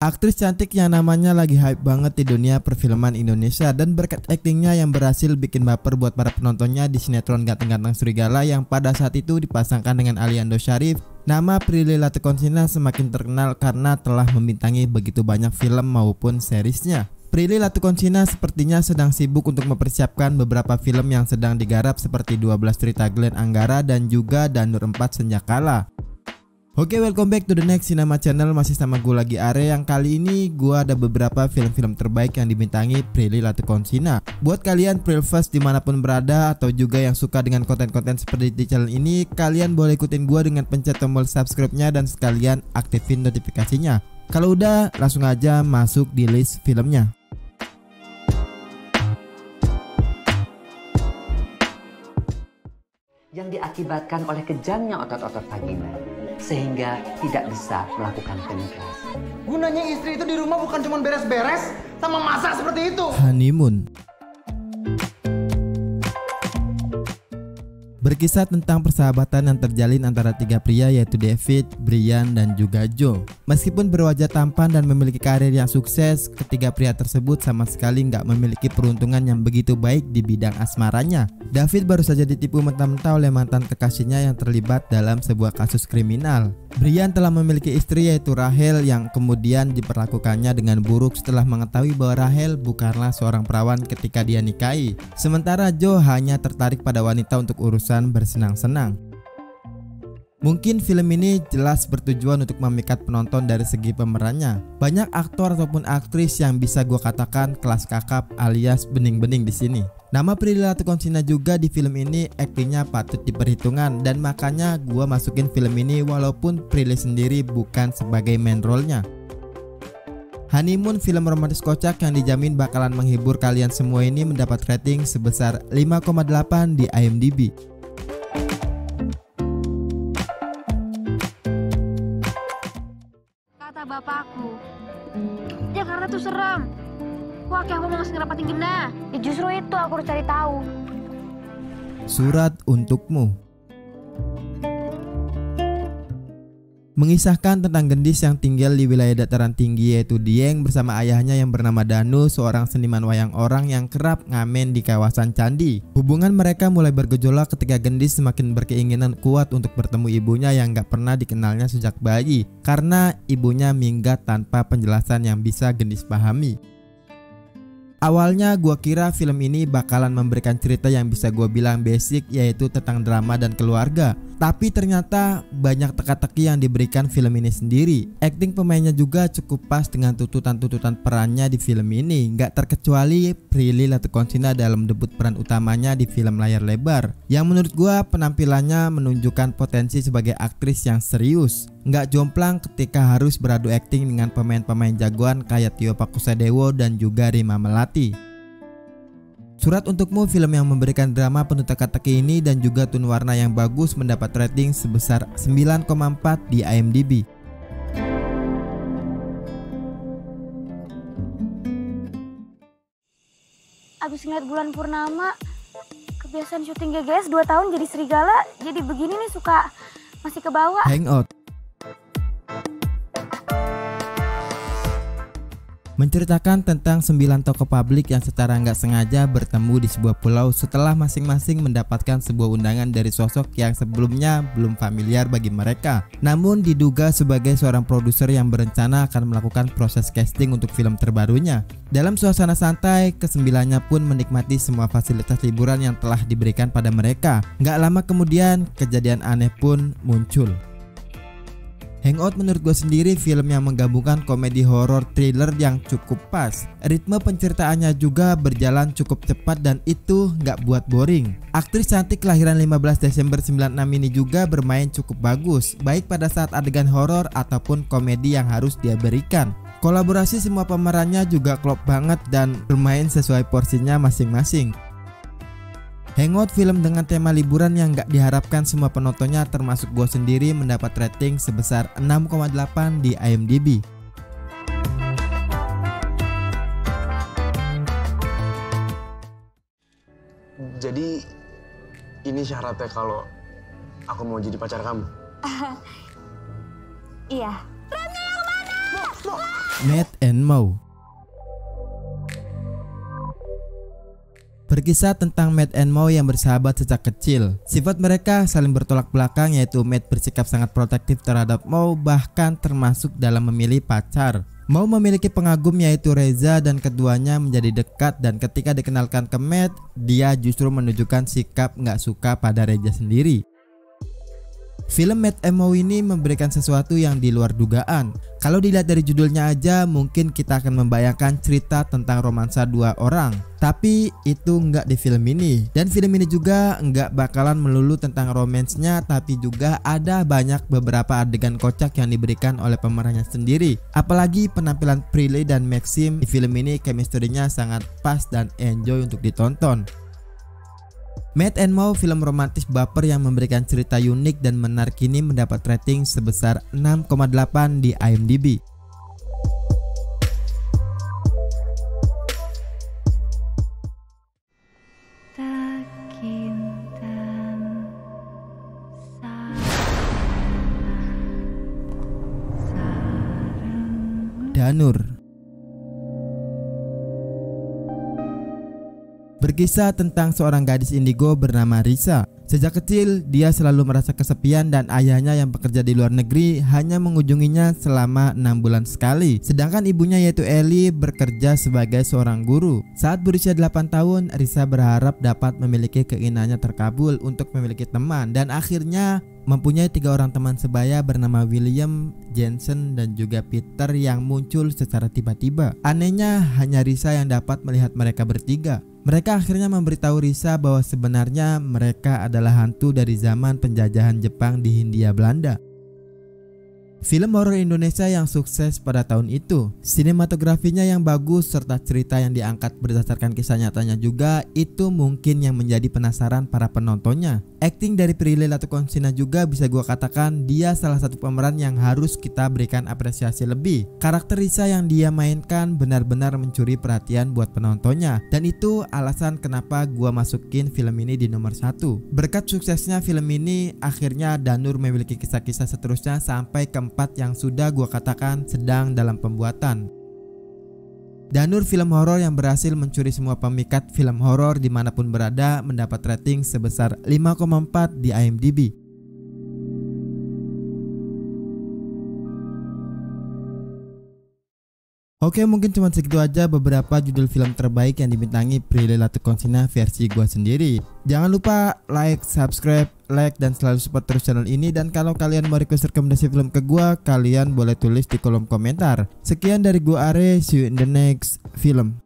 Aktris cantik yang namanya lagi hype banget di dunia perfilman Indonesia dan berkat aktingnya yang berhasil bikin baper buat para penontonnya di sinetron Ganteng-Ganteng Surigala yang pada saat itu dipasangkan dengan Aliando Syarif. Nama Prilly Latuconsina semakin terkenal karena telah membintangi begitu banyak film maupun seriesnya. Prilly Latuconsina sepertinya sedang sibuk untuk mempersiapkan beberapa film yang sedang digarap seperti 12 Cerita Glenn Anggara dan juga Danur 4 Senjakala. Oke, welcome back to the next Cinema Channel. Masih sama gue lagi Are. Yang kali ini gue ada beberapa film-film terbaik yang dibintangi Prilly Latuconsina. Buat kalian Prilfans dimanapun berada atau juga yang suka dengan konten-konten seperti di channel ini, kalian boleh ikutin gue dengan pencet tombol subscribe-nya dan sekalian aktifin notifikasinya. Kalau udah, langsung aja masuk di list filmnya. Yang diakibatkan oleh kejamnya otot-otot vagina sehingga tidak bisa melakukan penetrasi. Gunanya istri itu di rumah bukan cuma beres-beres sama masak seperti itu. Honeymoon. Berkisah tentang persahabatan yang terjalin antara tiga pria yaitu David, Brian, dan juga Joe. Meskipun berwajah tampan dan memiliki karir yang sukses, ketiga pria tersebut sama sekali nggak memiliki peruntungan yang begitu baik di bidang asmaranya. David baru saja ditipu mentah-mentah oleh mantan kekasihnya yang terlibat dalam sebuah kasus kriminal. Brian telah memiliki istri yaitu Rachel yang kemudian diperlakukannya dengan buruk setelah mengetahui bahwa Rachel bukanlah seorang perawan ketika dia nikahi. Sementara Joe hanya tertarik pada wanita untuk urusan bersenang-senang. Mungkin film ini jelas bertujuan untuk memikat penonton dari segi pemerannya. Banyak aktor ataupun aktris yang bisa gue katakan kelas kakap alias bening-bening di sini. Nama Prilly Latuconsina juga di film ini aktingnya patut diperhitungkan dan makanya gue masukin film ini walaupun Prilly sendiri bukan sebagai main role-nya. Honeymoon, film romantis kocak yang dijamin bakalan menghibur kalian semua ini mendapat rating sebesar 5,8 di IMDb. Kata bapakku, Jakarta tuh serem. Wah, kayak apa masih ngerapatin gimana? Ya justru itu aku harus cari tahu. Surat Untukmu. Mengisahkan tentang gendis yang tinggal di wilayah dataran tinggi yaitu Dieng bersama ayahnya yang bernama Danu, seorang seniman wayang orang yang kerap ngamen di kawasan candi. Hubungan mereka mulai bergejolak ketika gendis semakin berkeinginan kuat untuk bertemu ibunya yang gak pernah dikenalnya sejak bayi karena ibunya minggat tanpa penjelasan yang bisa gendis pahami. Awalnya gua kira film ini bakalan memberikan cerita yang bisa gua bilang basic yaitu tentang drama dan keluarga. Tapi ternyata banyak teka-teki yang diberikan film ini sendiri. Akting pemainnya juga cukup pas dengan tuntutan-tuntutan perannya di film ini. Gak terkecuali Prilly Latuconsina dalam debut peran utamanya di film layar lebar, yang menurut gua penampilannya menunjukkan potensi sebagai aktris yang serius. Gak jomplang ketika harus beradu akting dengan pemain-pemain jagoan kayak Tio Pakusadewo dan juga Rima Melati. Surat Untukmu, film yang memberikan drama penuh teka-teki ini dan juga tone warna yang bagus mendapat rating sebesar 9,4 di IMDb. Abis ngeliat bulan purnama, kebiasaan syuting GGS 2 tahun jadi serigala, jadi begini nih suka masih ke bawah. Hangout. Menceritakan tentang 9 tokoh publik yang secara nggak sengaja bertemu di sebuah pulau setelah masing-masing mendapatkan sebuah undangan dari sosok yang sebelumnya belum familiar bagi mereka. Namun diduga sebagai seorang produser yang berencana akan melakukan proses casting untuk film terbarunya. Dalam suasana santai, kesembilannya pun menikmati semua fasilitas liburan yang telah diberikan pada mereka. Nggak lama kemudian, kejadian aneh pun muncul. Hangout menurut gue sendiri film yang menggabungkan komedi horor thriller yang cukup pas. Ritme penceritaannya juga berjalan cukup cepat dan itu gak buat boring. Aktris cantik kelahiran 15 Desember 96 ini juga bermain cukup bagus, baik pada saat adegan horor ataupun komedi yang harus dia berikan. Kolaborasi semua pemerannya juga klop banget dan bermain sesuai porsinya masing-masing. Hangout, film dengan tema liburan yang gak diharapkan semua penontonnya termasuk gue sendiri, mendapat rating sebesar 6,8 di IMDb. Jadi ini syaratnya kalau aku mau jadi pacar kamu? Iya. Loh, Matt and Mo. Berkisah tentang Matt and Mo yang bersahabat sejak kecil. Sifat mereka saling bertolak belakang, yaitu Matt bersikap sangat protektif terhadap Mo, bahkan termasuk dalam memilih pacar. Mo memiliki pengagum yaitu Reza dan keduanya menjadi dekat, dan ketika dikenalkan ke Matt, dia justru menunjukkan sikap nggak suka pada Reza sendiri. Film Matt and Mo ini memberikan sesuatu yang di luar dugaan. Kalau dilihat dari judulnya aja, mungkin kita akan membayangkan cerita tentang romansa dua orang. Tapi itu nggak di film ini. Dan film ini juga nggak bakalan melulu tentang romansnya, tapi juga ada banyak beberapa adegan kocak yang diberikan oleh pemerannya sendiri. Apalagi penampilan Prilly dan Maxim di film ini, chemistry-nya sangat pas dan enjoy untuk ditonton. Matt and Mo, film romantis baper yang memberikan cerita unik dan menarik ini mendapat rating sebesar 6,8 di IMDb. Danur. Berkisah tentang seorang gadis indigo bernama Risa. Sejak kecil, dia selalu merasa kesepian dan ayahnya yang bekerja di luar negeri hanya mengunjunginya selama 6 bulan sekali. Sedangkan ibunya yaitu Ellie bekerja sebagai seorang guru. Saat berusia 8 tahun, Risa berharap dapat memiliki keinginannya terkabul untuk memiliki teman, dan akhirnya mempunyai 3 orang teman sebaya bernama William, Jensen, dan juga Peter yang muncul secara tiba-tiba. Anehnya, hanya Risa yang dapat melihat mereka bertiga. Mereka akhirnya memberitahu Risa bahwa sebenarnya mereka adalah hantu dari zaman penjajahan Jepang di Hindia Belanda. Film horor Indonesia yang sukses pada tahun itu. Sinematografinya yang bagus serta cerita yang diangkat berdasarkan kisah nyatanya juga, itu mungkin yang menjadi penasaran para penontonnya. Acting dari Prilly Latuconsina juga bisa gua katakan dia salah satu pemeran yang harus kita berikan apresiasi lebih. Karakter Risa yang dia mainkan benar-benar mencuri perhatian buat penontonnya, dan itu alasan kenapa gua masukin film ini di nomor 1. Berkat suksesnya film ini, akhirnya Danur memiliki kisah-kisah seterusnya sampai ke 4 yang sudah gua katakan sedang dalam pembuatan. Danur, film horor yang berhasil mencuri semua pemikat film horor dimanapun berada, mendapat rating sebesar 5,4 di IMDb. Oke, mungkin cuma segitu aja beberapa judul film terbaik yang dibintangi Prilly Latuconsina versi gua sendiri. Jangan lupa like, subscribe, dan selalu support terus channel ini. Dan kalau kalian mau request rekomendasi film ke gua, kalian boleh tulis di kolom komentar. Sekian dari gua Are, see you in the next film.